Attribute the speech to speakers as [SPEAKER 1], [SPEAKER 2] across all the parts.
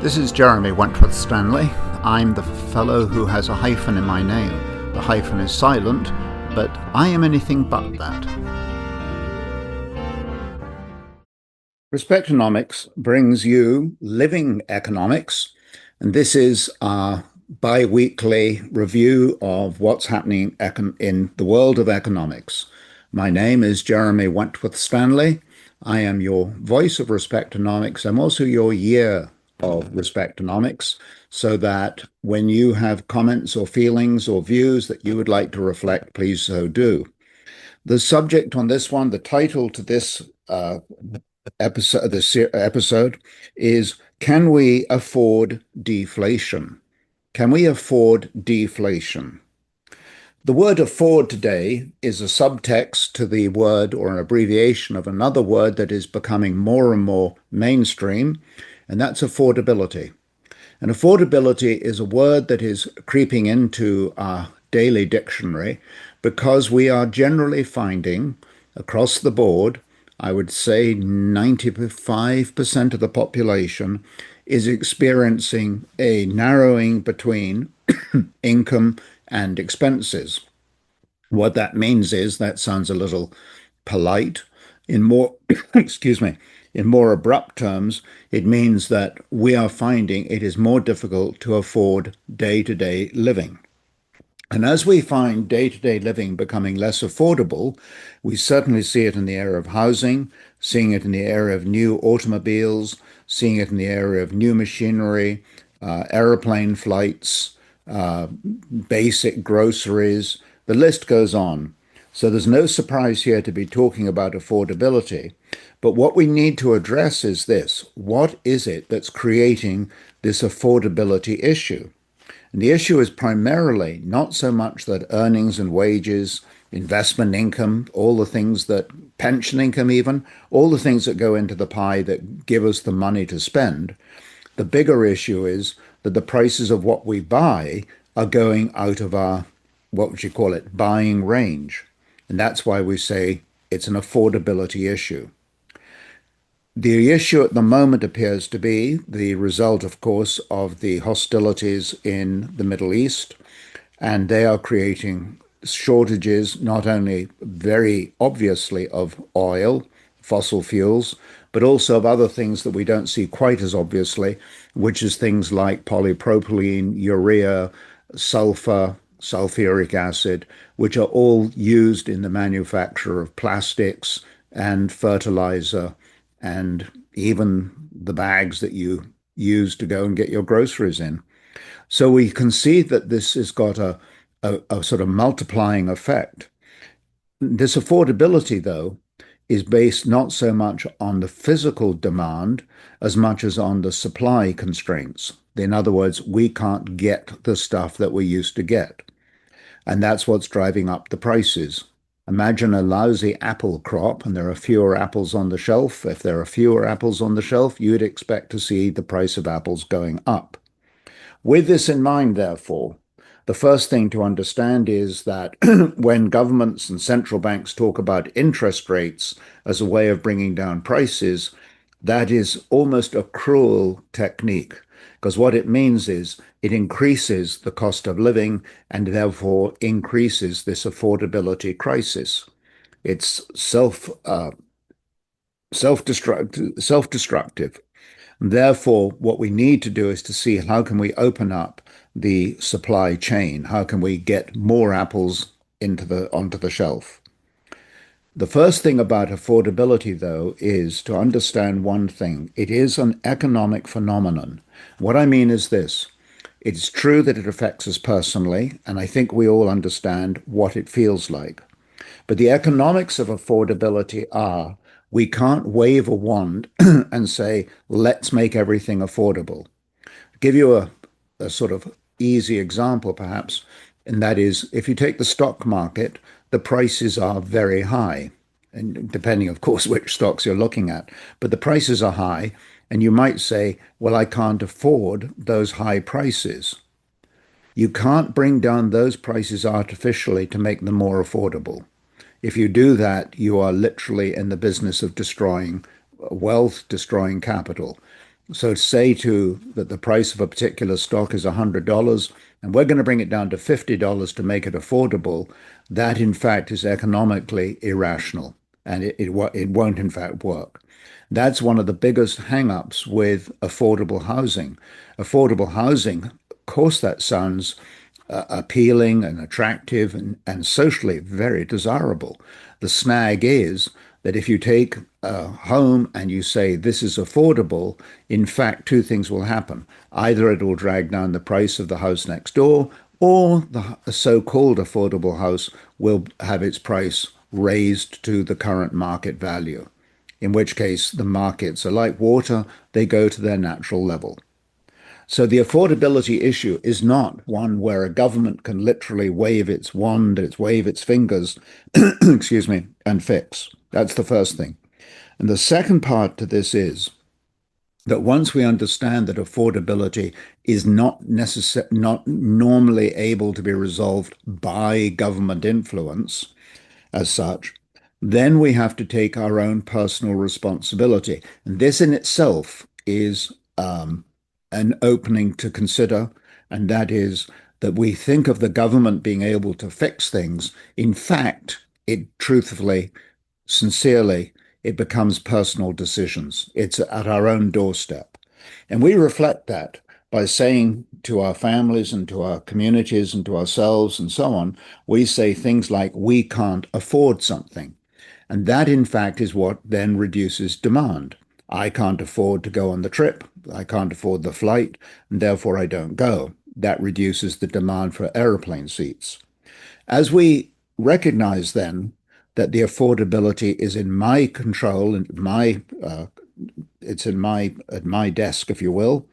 [SPEAKER 1] This is Jeremy Wentworth-Stanley. I'm the fellow who has a hyphen in my name. The hyphen is silent, but I am anything but that. Respectonomics brings you living economics, and this is our bi-weekly review of what's happening in the world of economics. My name is Jeremy Wentworth-Stanley. I am your voice of Respectonomics. I'm also your year of Respectonomics, so that when you have comments or feelings or views that you would like to reflect, please so do. The subject on this one, the title to this episode is, Can we afford deflation? Can we afford deflation? The word afford today is a subtext to the word or an abbreviation of another word that is becoming more and more mainstream, and that's affordability. And affordability is a word that is creeping into our daily dictionary because we are generally finding across the board, I would say 95% of the population is experiencing a narrowing between income and expenses. What that means is, that sounds a little polite, in more, excuse me, in more abrupt terms, it means that we are finding it is more difficult to afford day-to-day living. And as we find day-to-day living becoming less affordable, we certainly see it in the area of housing, seeing it in the area of new automobiles, seeing it in the area of new machinery, airplane flights, basic groceries. The list goes on. So there's no surprise here to be talking about affordability. But what we need to address is this. What is it that's creating this affordability issue? And the issue is primarily not so much that earnings and wages, investment income, all the things that, pension income even, all the things that go into the pie that give us the money to spend. The bigger issue is that the prices of what we buy are going out of our, what would you call it, buying range. And that's why we say it's an affordability issue. The issue at the moment appears to be the result, of course, of the hostilities in the Middle East, and they are creating shortages, not only very obviously of oil, fossil fuels, but also of other things that we don't see quite as obviously, which is things like polypropylene, urea, sulfur, sulfuric acid, which are all used in the manufacture of plastics and fertilizer and even the bags that you use to go and get your groceries in. So we can see that this has got a sort of multiplying effect. This affordability, though, is based not so much on the physical demand as much as on the supply constraints. In other words, we can't get the stuff that we used to get. And that's what's driving up the prices. Imagine a lousy apple crop and there are fewer apples on the shelf. If there are fewer apples on the shelf, you'd expect to see the price of apples going up. With this in mind, therefore, the first thing to understand is that when governments and central banks talk about interest rates as a way of bringing down prices, that is almost a cruel technique, because what it means is it increases the cost of living and therefore increases this affordability crisis. It's self-destructive. Therefore, what we need to do is to see how can we open up the supply chain? How can we get more apples onto the shelf? The first thing about affordability, though, is to understand one thing. It is an economic phenomenon. What I mean is this. It's true that it affects us personally, and I think we all understand what it feels like. But the economics of affordability are, we can't wave a wand and say, let's make everything affordable. I'll give you a sort of easy example, perhaps, and that is, if you take the stock market, the prices are very high, and depending, of course, which stocks you're looking at, but the prices are high, and you might say, well, I can't afford those high prices. You can't bring down those prices artificially to make them more affordable. If you do that, you are literally in the business of destroying wealth, destroying capital. So say to that the price of a particular stock is $100 and we're going to bring it down to $50 to make it affordable, that in fact is economically irrational and it won't in fact work. That's one of the biggest hang-ups with affordable housing. Affordable housing, of course, that sounds appealing and attractive and socially very desirable. The snag is that if you take a home and you say this is affordable, in fact, two things will happen. Either it will drag down the price of the house next door, or the so-called affordable house will have its price raised to the current market value, in which case the markets are like water, they go to their natural level. So the affordability issue is not one where a government can literally wave its wand, wave its fingers, excuse me, and fix. That's the first thing. And the second part to this is that once we understand that affordability is not normally able to be resolved by government influence as such, then we have to take our own personal responsibility. And this in itself is an opening to consider, and that is that we think of the government being able to fix things. In fact, it truthfully, sincerely, it becomes personal decisions. It's at our own doorstep. And we reflect that by saying to our families and to our communities and to ourselves and so on, we say things like, we can't afford something. And that, in fact, is what then reduces demand. I can't afford to go on the trip. I can't afford the flight, and therefore I don't go. That reduces the demand for airplane seats. As we recognize then that the affordability is in my control and it's in my at my desk, if you will,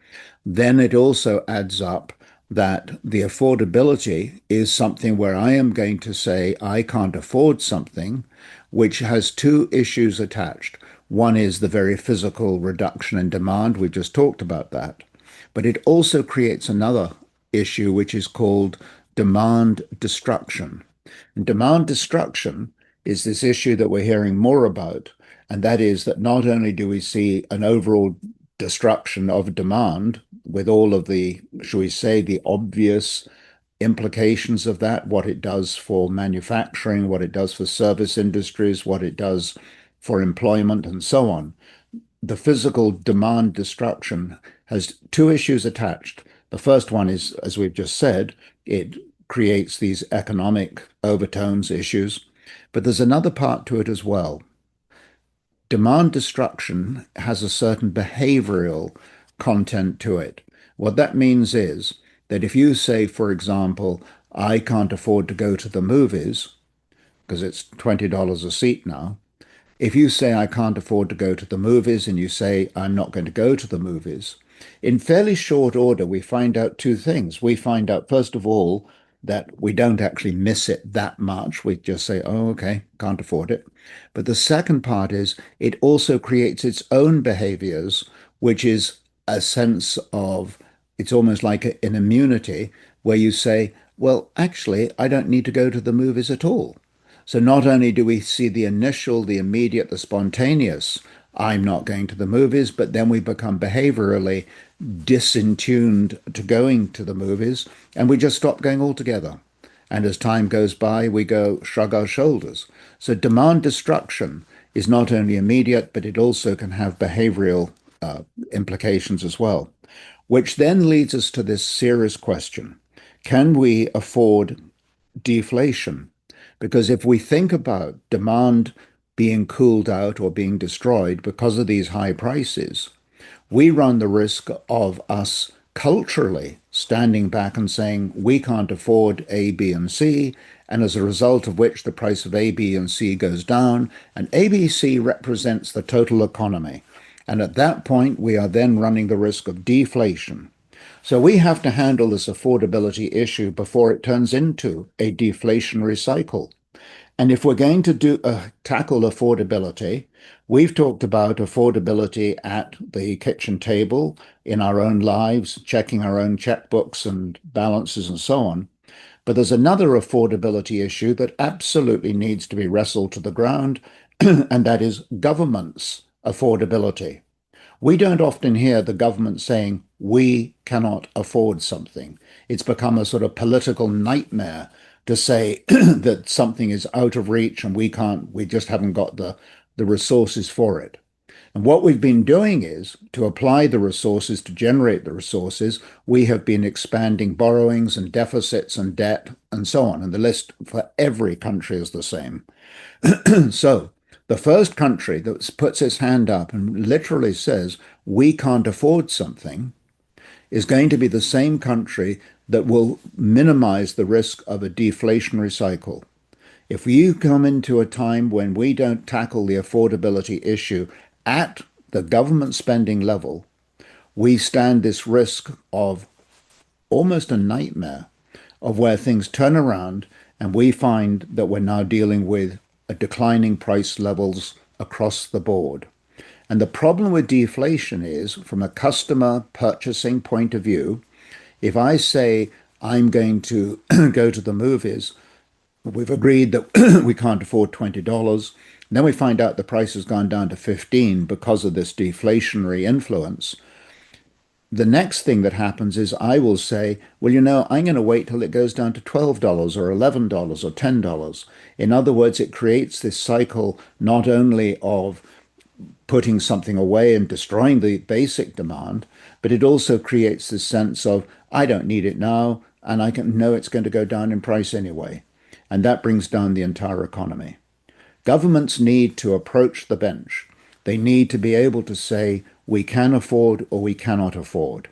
[SPEAKER 1] then it also adds up that the affordability is something where I am going to say I can't afford something, which has two issues attached. One is the very physical reduction in demand. We've just talked about that. But it also creates another issue, which is called demand destruction. And demand destruction is this issue that we're hearing more about. And that is that not only do we see an overall destruction of demand with all of the, shall we say, the obvious implications of that, what it does for manufacturing, what it does for service industries, what it does for employment, and so on. The physical demand destruction has two issues attached. The first one is, as we've just said, it creates these economic overtones issues, but there's another part to it as well. Demand destruction has a certain behavioral content to it. What that means is that if you say, for example, I can't afford to go to the movies because it's $20 a seat now, if you say, I can't afford to go to the movies, and you say, I'm not going to go to the movies, in fairly short order, we find out two things. We find out, first of all, that we don't actually miss it that much. We just say, oh, okay, can't afford it. But the second part is it also creates its own behaviors, which is a sense of, it's almost like an immunity where you say, well, actually, I don't need to go to the movies at all. So not only do we see the initial, the immediate, the spontaneous, I'm not going to the movies, but then we become behaviorally disintuned to going to the movies and we just stop going altogether. And as time goes by, we go shrug our shoulders. So demand destruction is not only immediate, but it also can have behavioral implications as well, which then leads us to this serious question. Can we afford deflation? Because if we think about demand being cooled out or being destroyed because of these high prices, we run the risk of us culturally standing back and saying we can't afford A, B, and C, and as a result of which the price of A, B, and C goes down, and A, B, C represents the total economy. And at that point, we are then running the risk of deflation. So we have to handle this affordability issue before it turns into a deflationary cycle. And if we're going to tackle affordability, we've talked about affordability at the kitchen table, in our own lives, checking our own checkbooks and balances and so on. But there's another affordability issue that absolutely needs to be wrestled to the ground, and that is government's affordability. We don't often hear the government saying, we cannot afford something. It's become a sort of political nightmare to say that something is out of reach and we just haven't got the resources for it. And what we've been doing is to apply the resources, to generate the resources, we have been expanding borrowings and deficits and debt and so on. And the list for every country is the same. So the first country that puts its hand up and literally says, we can't afford something, is going to be the same country that will minimize the risk of a deflationary cycle. If you come into a time when we don't tackle the affordability issue at the government spending level, we stand this risk of almost a nightmare of where things turn around and we find that we're now dealing with a declining price levels across the board. And the problem with deflation is, from a customer purchasing point of view, if I say I'm going to go to the movies, we've agreed that we can't afford $20. Then we find out the price has gone down to 15 because of this deflationary influence. The next thing that happens is I will say, well, I'm going to wait till it goes down to $12 or $11 or $10. In other words, it creates this cycle not only of putting something away and destroying the basic demand, but it also creates this sense of, I don't need it now, and I can know it's going to go down in price anyway. And that brings down the entire economy. Governments need to approach the bench. They need to be able to say, we can afford or we cannot afford.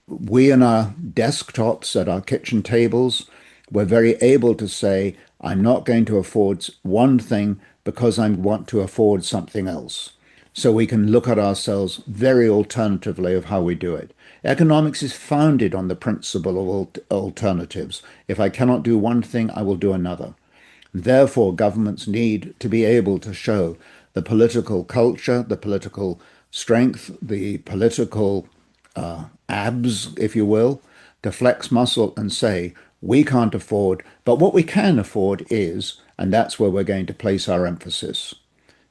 [SPEAKER 1] We in our desktops at our kitchen tables, we're very able to say, I'm not going to afford one thing because I want to afford something else. So we can look at ourselves very alternatively of how we do it. Economics is founded on the principle of alternatives. If I cannot do one thing, I will do another. Therefore, governments need to be able to show the political culture, the political strength, the political abs, if you will, to flex muscle and say, we can't afford, but what we can afford is, and that's where we're going to place our emphasis.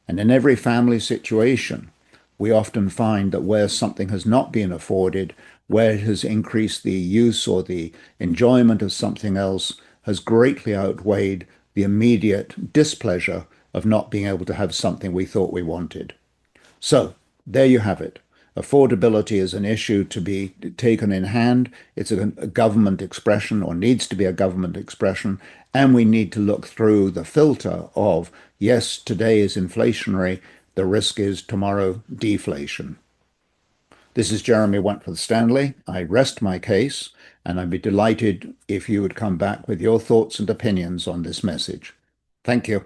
[SPEAKER 1] And in every family situation, we often find that where something has not been afforded, where it has increased the use or the enjoyment of something else, has greatly outweighed the immediate displeasure of not being able to have something we thought we wanted. So there you have it. Affordability is an issue to be taken in hand. It's a government expression, or needs to be a government expression. And we need to look through the filter of, yes, today is inflationary. The risk is tomorrow deflation. This is Jeremy Wentworth-Stanley. I rest my case, and I'd be delighted if you would come back with your thoughts and opinions on this message. Thank you.